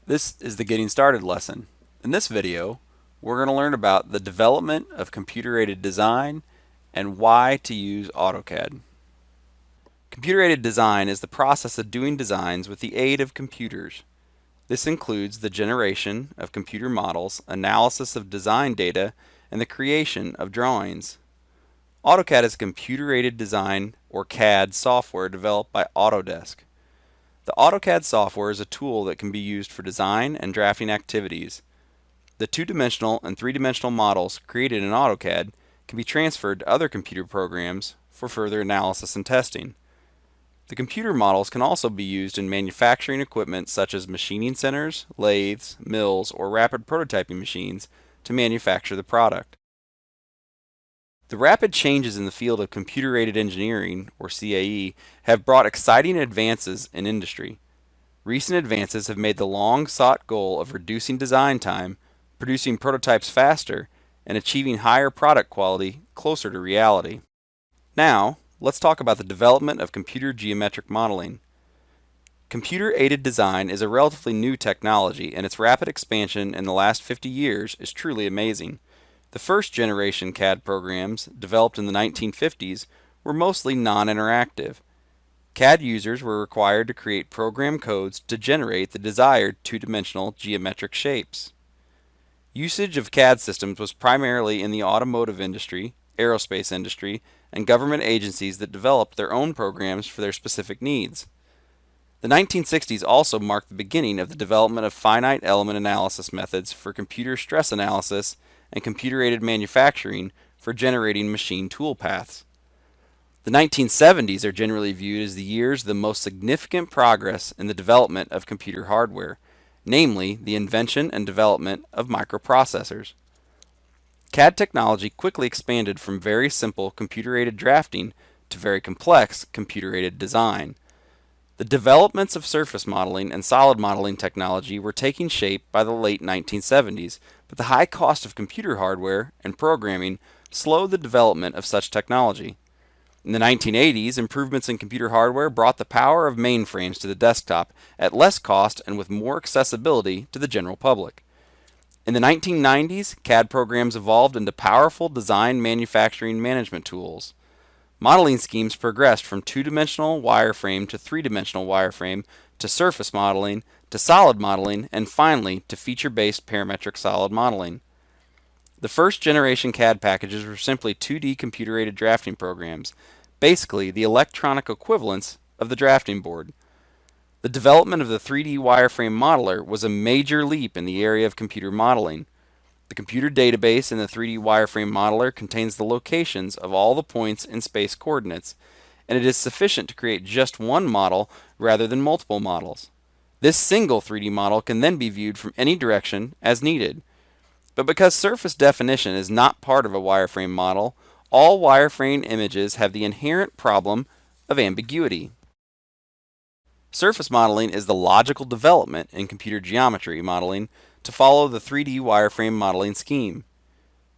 This is the Getting Started lesson. In this video, we're going to learn about the development of computer-aided design and why to use AutoCAD. Computer-aided design is the process of doing designs with the aid of computers. This includes the generation of computer models, analysis of design data, and the creation of drawings. AutoCAD is a computer-aided design or CAD software developed by Autodesk. The AutoCAD software is a tool that can be used for design and drafting activities. The two-dimensional and three-dimensional models created in AutoCAD can be transferred to other computer programs for further analysis and testing. The computer models can also be used in manufacturing equipment such as machining centers, lathes, mills, or rapid prototyping machines to manufacture the product. The rapid changes in the field of computer-aided engineering, or CAE, have brought exciting advances in industry. Recent advances have made the long-sought goal of reducing design time, producing prototypes faster, and achieving higher product quality closer to reality. Now, let's talk about the development of computer geometric modeling. Computer-aided design is a relatively new technology, and its rapid expansion in the last 50 years is truly amazing. The first generation CAD programs, developed in the 1950s, were mostly non-interactive. CAD users were required to create program codes to generate the desired two-dimensional geometric shapes. Usage of CAD systems was primarily in the automotive industry, aerospace industry, and government agencies that developed their own programs for their specific needs. The 1960s also marked the beginning of the development of finite element analysis methods for computer stress analysis and computer-aided manufacturing for generating machine toolpaths. The 1970s are generally viewed as the years of the most significant progress in the development of computer hardware, namely the invention and development of microprocessors. CAD technology quickly expanded from very simple computer-aided drafting to very complex computer-aided design. The developments of surface modeling and solid modeling technology were taking shape by the late 1970s, but the high cost of computer hardware and programming slowed the development of such technology. In the 1980s, improvements in computer hardware brought the power of mainframes to the desktop at less cost and with more accessibility to the general public. In the 1990s, CAD programs evolved into powerful design manufacturing management tools. Modeling schemes progressed from two-dimensional wireframe to three-dimensional wireframe to surface modeling to solid modeling and finally to feature-based parametric solid modeling. The first generation CAD packages were simply 2D computer-aided drafting programs, basically the electronic equivalents of the drafting board. The development of the 3D wireframe modeler was a major leap in the area of computer modeling. The computer database in the 3D wireframe modeler contains the locations of all the points in space coordinates, and it is sufficient to create just one model rather than multiple models. This single 3D model can then be viewed from any direction as needed. But because surface definition is not part of a wireframe model, all wireframe images have the inherent problem of ambiguity. Surface modeling is the logical development in computer geometry modeling to follow the 3D wireframe modeling scheme.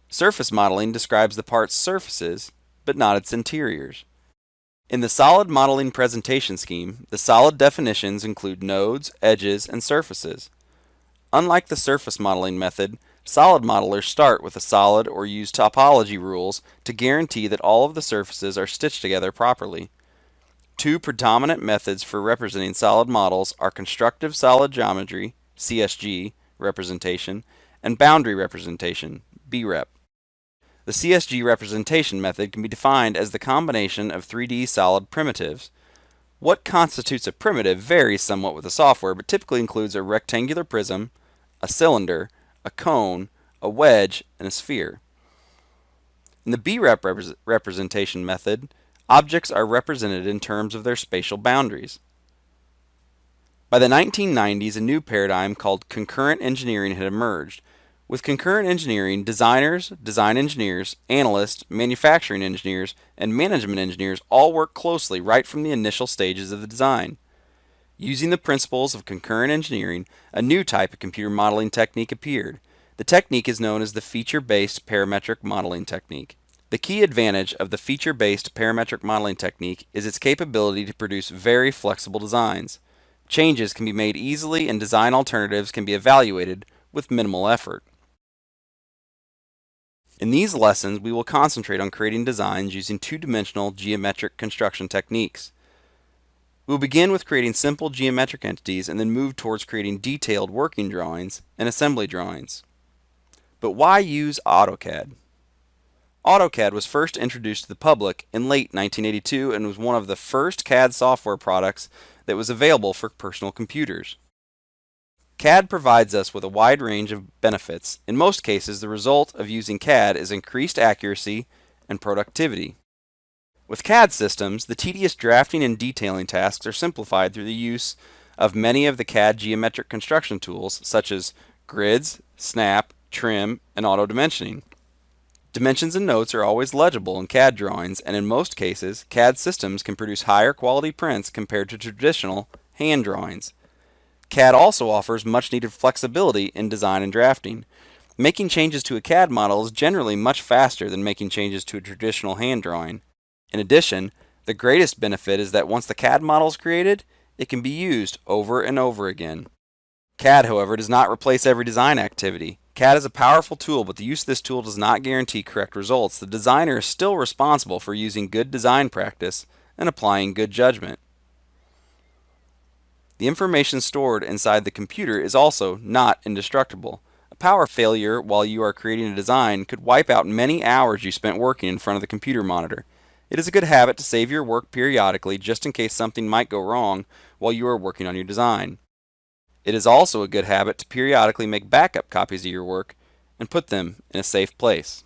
Surface modeling describes the part's surfaces, but not its interiors. In the solid modeling presentation scheme, the solid definitions include nodes, edges, and surfaces. Unlike the surface modeling method, solid modelers start with a solid or use topology rules to guarantee that all of the surfaces are stitched together properly. Two predominant methods for representing solid models are constructive solid geometry, CSG, representation, and boundary representation, BREP. The CSG representation method can be defined as the combination of 3D solid primitives. What constitutes a primitive varies somewhat with the software, but typically includes a rectangular prism, a cylinder, a cone, a wedge, and a sphere. In the BREP representation method, objects are represented in terms of their spatial boundaries. By the 1990s, a new paradigm called concurrent engineering had emerged. With concurrent engineering, designers, design engineers, analysts, manufacturing engineers, and management engineers all work closely right from the initial stages of the design. Using the principles of concurrent engineering, a new type of computer modeling technique appeared. The technique is known as the feature-based parametric modeling technique. The key advantage of the feature-based parametric modeling technique is its capability to produce very flexible designs. Changes can be made easily and design alternatives can be evaluated with minimal effort. In these lessons, we will concentrate on creating designs using two-dimensional geometric construction techniques. We will begin with creating simple geometric entities and then move towards creating detailed working drawings and assembly drawings. But why use AutoCAD? AutoCAD was first introduced to the public in late 1982 and was one of the first CAD software products that was available for personal computers. CAD provides us with a wide range of benefits. In most cases, the result of using CAD is increased accuracy and productivity. With CAD systems, the tedious drafting and detailing tasks are simplified through the use of many of the CAD geometric construction tools such as grids, snap, trim, and auto dimensioning. Dimensions and notes are always legible in CAD drawings, and in most cases, CAD systems can produce higher quality prints compared to traditional hand drawings. CAD also offers much needed flexibility in design and drafting. Making changes to a CAD model is generally much faster than making changes to a traditional hand drawing. In addition, the greatest benefit is that once the CAD model is created, it can be used over and over again. CAD, however, does not replace every design activity. CAD is a powerful tool, but the use of this tool does not guarantee correct results. The designer is still responsible for using good design practice and applying good judgment. The information stored inside the computer is also not indestructible. A power failure while you are creating a design could wipe out many hours you spent working in front of the computer monitor. It is a good habit to save your work periodically just in case something might go wrong while you are working on your design. It is also a good habit to periodically make backup copies of your work and put them in a safe place.